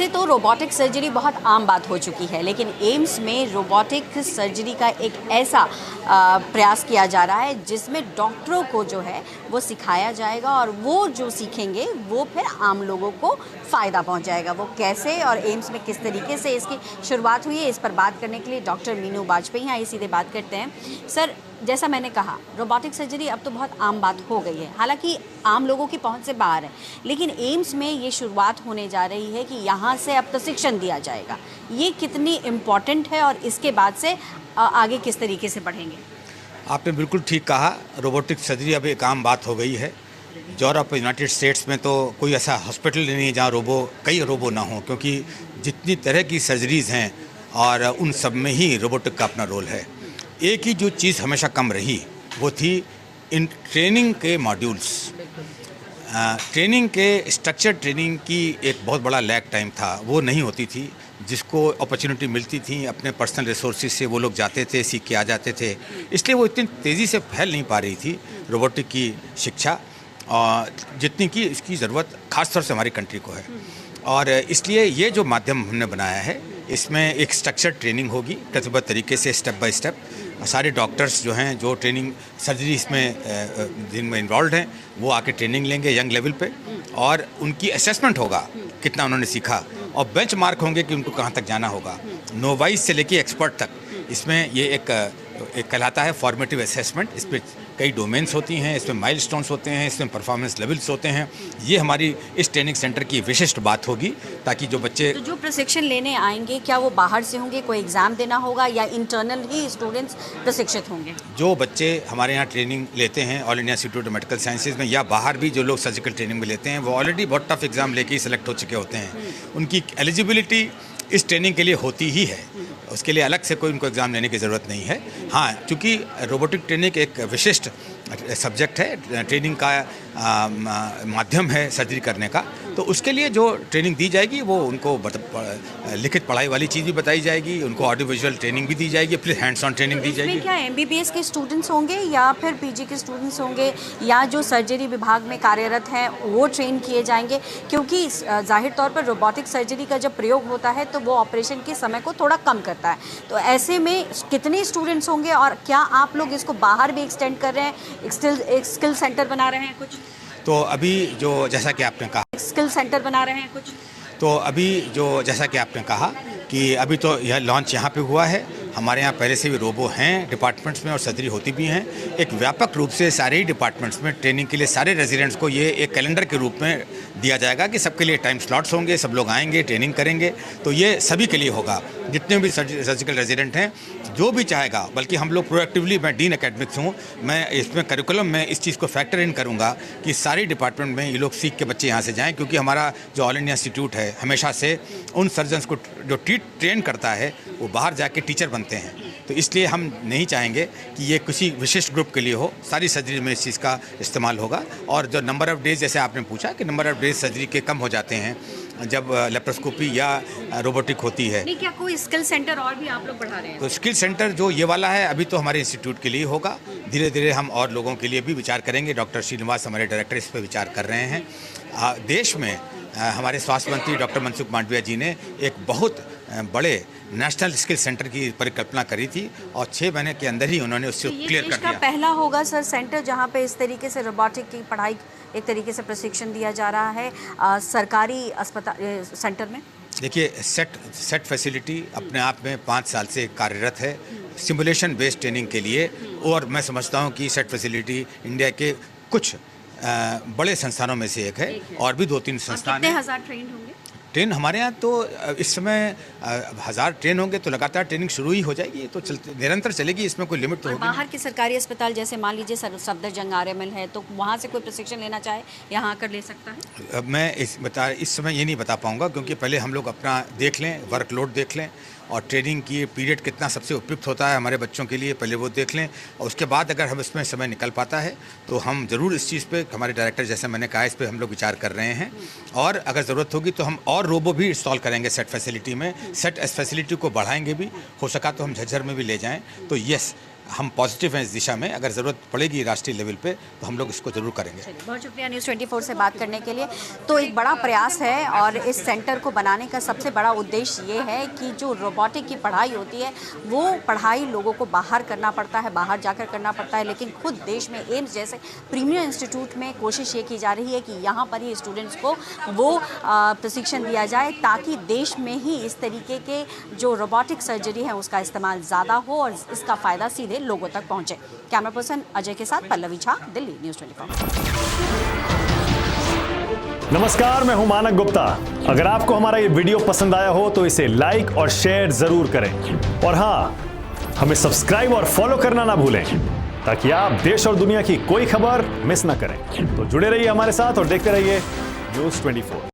वैसे तो robotic surgery बहुत आम बात हो चुकी है, लेकिन एम्स में रोबोटिक सर्जरी का एक ऐसा प्रयास किया जा रहा है जिसमें डॉक्टरों को जो है वो सिखाया जाएगा और वो जो सीखेंगे वो फिर आम लोगों को फ़ायदा पहुंचाएगा। वो कैसे और एम्स में किस तरीके से इसकी शुरुआत हुई है, इस पर बात करने के लिए डॉक्टर मीनू वाजपेयी आइए सीधे बात करते हैं। सर, जैसा मैंने कहा, रोबोटिक सर्जरी अब तो बहुत आम बात हो गई है, हालांकि आम लोगों की पहुंच से बाहर है, लेकिन एम्स में ये शुरुआत होने जा रही है कि यहाँ से अब प्रशिक्षण दिया जाएगा। ये कितनी इम्पॉर्टेंट है और इसके बाद से आगे किस तरीके से बढ़ेंगे? आपने बिल्कुल ठीक कहा, रोबोटिक सर्जरी अब एक आम बात हो गई है। यूरोप, यूनाइटेड स्टेट्स में तो कोई ऐसा हॉस्पिटल नहीं है जहाँ कई रोबो ना हो, क्योंकि जितनी तरह की सर्जरीज़ हैं और उन सब में ही रोबोटिक का अपना रोल है। एक ही जो चीज़ हमेशा कम रही वो थी इन ट्रेनिंग के मॉड्यूल्स। ट्रेनिंग के स्ट्रक्चर ट्रेनिंग की एक बहुत बड़ा लैग टाइम था, वो नहीं होती थी। जिसको अपॉर्चुनिटी मिलती थी अपने पर्सनल रिसोर्सेज से वो लोग जाते थे, सीख के आ जाते थे, इसलिए वो इतनी तेज़ी से फैल नहीं पा रही थी रोबोटिक की शिक्षा जितनी की इसकी ज़रूरत ख़ास तौर से हमारी कंट्री को है। और इसलिए ये जो माध्यम हमने बनाया है, इसमें एक स्ट्रक्चर ट्रेनिंग होगी प्रतिबद्ध तरीके से, स्टेप बाय स्टेप। सारे डॉक्टर्स जो हैं, जो ट्रेनिंग सर्जरी इसमें जिनमें इन्वॉल्व हैं, वो आके ट्रेनिंग लेंगे यंग लेवल पे, और उनकी असेसमेंट होगा कितना उन्होंने सीखा, और बेंच मार्क होंगे कि उनको कहाँ तक जाना होगा, नोवाइस से लेके एक्सपर्ट तक। इसमें ये एक कहलाता है फॉर्मेटिव असेसमेंट। इस पर कई डोमेन्स होती हैं, इसमें माइलस्टोन्स होते हैं, इसमें परफॉर्मेंस लेवल्स होते हैं। ये हमारी इस ट्रेनिंग सेंटर की विशिष्ट बात होगी, ताकि जो बच्चे तो जो प्रशिक्षण लेने आएंगे, क्या वो बाहर से होंगे, कोई एग्ज़ाम देना होगा, या इंटरनल ही स्टूडेंट्स प्रशिक्षित होंगे? जो बच्चे हमारे यहाँ ट्रेनिंग लेते हैं all India institute of medical sciences में, या बाहर भी जो लोग सर्जिकल ट्रेनिंग में लेते हैं, वो ऑलरेडी बहुत टफ एग्ज़ाम लेके ही सिलेक्ट हो चुके होते हैं। उनकी एलिजिबिलिटी इस ट्रेनिंग के लिए होती ही है, उसके लिए अलग से कोई उनको एग्ज़ाम लेने की ज़रूरत नहीं है। हाँ, चूँकि रोबोटिक ट्रेनिंग एक विशिष्ट सब्जेक्ट है, ट्रेनिंग का माध्यम है सर्जरी करने का, तो उसके लिए जो ट्रेनिंग दी जाएगी वो उनको लिखित पढ़ाई वाली चीज़ भी बताई जाएगी, उनको ऑडियो विजुअल ट्रेनिंग भी दी जाएगी, फिर हैंड्स ऑन ट्रेनिंग दी जाएगी। क्या एमबीबीएस के स्टूडेंट्स होंगे या फिर पीजी के स्टूडेंट्स होंगे, या जो सर्जरी विभाग में कार्यरत हैं वो ट्रेन किए जाएंगे? क्योंकि जाहिर तौर पर रोबोटिक सर्जरी का जब प्रयोग होता है तो वो ऑपरेशन के समय को थोड़ा कम करता है, तो ऐसे में कितने स्टूडेंट्स होंगे, और क्या आप लोग इसको बाहर भी एक्सटेंड कर रहे हैं, एक स्किल सेंटर बना रहे हैं कुछ? तो अभी जो जैसा कि आपने कहा, स्किल सेंटर बना रहे हैं कुछ? तो अभी जो जैसा कि आपने कहा कि अभी तो यह लॉन्च यहाँ पे हुआ है। हमारे यहाँ पहले से भी रोबो हैं डिपार्टमेंट्स में और सर्जरी होती भी हैं। एक व्यापक रूप से सारे ही डिपार्टमेंट्स में ट्रेनिंग के लिए सारे रेजिडेंट्स को ये एक कैलेंडर के रूप में दिया जाएगा कि सबके लिए टाइम स्लॉट्स होंगे, सब लोग आएंगे, ट्रेनिंग करेंगे। तो ये सभी के लिए होगा, जितने भी सर्जिकल रेजिडेंट हैं, जो भी चाहेगा। बल्कि हम लोग प्रोएक्टिवली, मैं डीन एकेडमिक्स हूँ, मैं इसमें करिकुलम में इस चीज़ को फैक्टर इन करूँगा कि सारी डिपार्टमेंट में ये लोग सीख के बच्चे यहाँ से जाएँ, क्योंकि हमारा जो ऑल इंडिया इंस्टीट्यूट है हमेशा से उन सर्जन्स को जो ट्रेन करता है वो बाहर जाके टीचर बनते हैं। तो इसलिए हम नहीं चाहेंगे कि ये किसी विशिष्ट ग्रुप के लिए हो, सारी सर्जरी में इस चीज़ का इस्तेमाल होगा। और जो नंबर ऑफ़ डेज़, जैसे आपने पूछा कि नंबर ऑफ़ डेज़ सर्जरी के कम हो जाते हैं जब लेप्रोस्कोपी या रोबोटिक होती है। नहीं, क्या कोई स्किल सेंटर और भी आप लोग बढ़ा रहे हैं? तो स्किल सेंटर जो ये वाला है अभी तो हमारे इंस्टीट्यूट के लिए होगा, धीरे धीरे हम और लोगों के लिए भी विचार करेंगे। डॉक्टर श्रीनिवास हमारे डायरेक्टर इस पर विचार कर रहे हैं। देश में हमारे स्वास्थ्य मंत्री डॉक्टर मनसुख मांडविया जी ने एक बहुत बड़े नेशनल स्किल सेंटर की परिकल्पना करी थी, और 6 महीने के अंदर ही उन्होंने उससे क्लियर कर दिया। पहला होगा सर सेंटर जहां पे इस तरीके से रोबोटिक की पढ़ाई, एक तरीके से प्रशिक्षण दिया जा रहा है सरकारी अस्पताल सेंटर में। देखिए, सेट फैसिलिटी अपने आप में 5 साल से कार्यरत है सिमुलेशन बेस्ड ट्रेनिंग के लिए, और मैं समझता हूँ कि सेट फैसिलिटी इंडिया के कुछ बड़े संस्थानों में से एक है, और भी 2-3 संस्थान कितने हजार ट्रेंड होंगे? ट्रेन हमारे यहाँ तो इस समय 1000 ट्रेन होंगे, तो लगातार ट्रेनिंग शुरू ही हो जाएगी, तो निरंतर चलेगी, इसमें कोई लिमिट तो होगी। बाहर के सरकारी अस्पताल जैसे मान लीजिए सफदरजंग आरएमएल है, तो वहाँ से कोई प्रशिक्षण लेना चाहे यहाँ आकर ले सकता है? मैं इस समय ये नहीं बता पाऊँगा, क्योंकि पहले हम लोग अपना देख लें, वर्कलोड देख लें, और ट्रेनिंग की पीरियड कितना सबसे उपयुक्त होता है हमारे बच्चों के लिए, पहले वो देख लें। और उसके बाद अगर हम इसमें समय निकल पाता है तो हम ज़रूर इस चीज़ पे, हमारे डायरेक्टर जैसे मैंने कहा, इस पे हम लोग विचार कर रहे हैं। और अगर ज़रूरत होगी तो हम और रोबो भी इंस्टॉल करेंगे सेट फैसिलिटी में, सेट फैसिलिटी को बढ़ाएंगे भी, हो सका तो हम झज्जर में भी ले जाएँ। तो यस, हम पॉजिटिव हैं इस दिशा में। अगर ज़रूरत पड़ेगी राष्ट्रीय लेवल पे तो हम लोग इसको ज़रूर करेंगे। बहुत शुक्रिया न्यूज़ 24 से बात करने के लिए। तो एक बड़ा प्रयास है और इस सेंटर को बनाने का सबसे बड़ा उद्देश्य ये है कि जो रोबोटिक की पढ़ाई होती है वो पढ़ाई लोगों को बाहर करना पड़ता है, बाहर जाकर करना पड़ता है, लेकिन खुद देश में एम्स जैसे प्रीमियर इंस्टीट्यूट में कोशिश ये की जा रही है कि यहाँ पर ही स्टूडेंट्स को वो प्रशिक्षण दिया जाए ताकि देश में ही इस तरीके के जो रोबोटिक सर्जरी है उसका इस्तेमाल ज़्यादा हो और इसका फ़ायदा सीधे लोगों तक पहुँचे। कैमरा पर्सन अजय के साथ पल्लवी झा, दिल्ली, न्यूज़ 24। नमस्कार, मैं हूं मानक गुप्ता। अगर आपको हमारा ये वीडियो पसंद आया हो तो इसे लाइक और शेयर जरूर करें और हाँ, हमें सब्सक्राइब और फॉलो करना ना भूलें ताकि आप देश और दुनिया की कोई खबर मिस ना करें। तो जुड़े रहिए हमारे साथ और देखते रहिए न्यूज़ 24।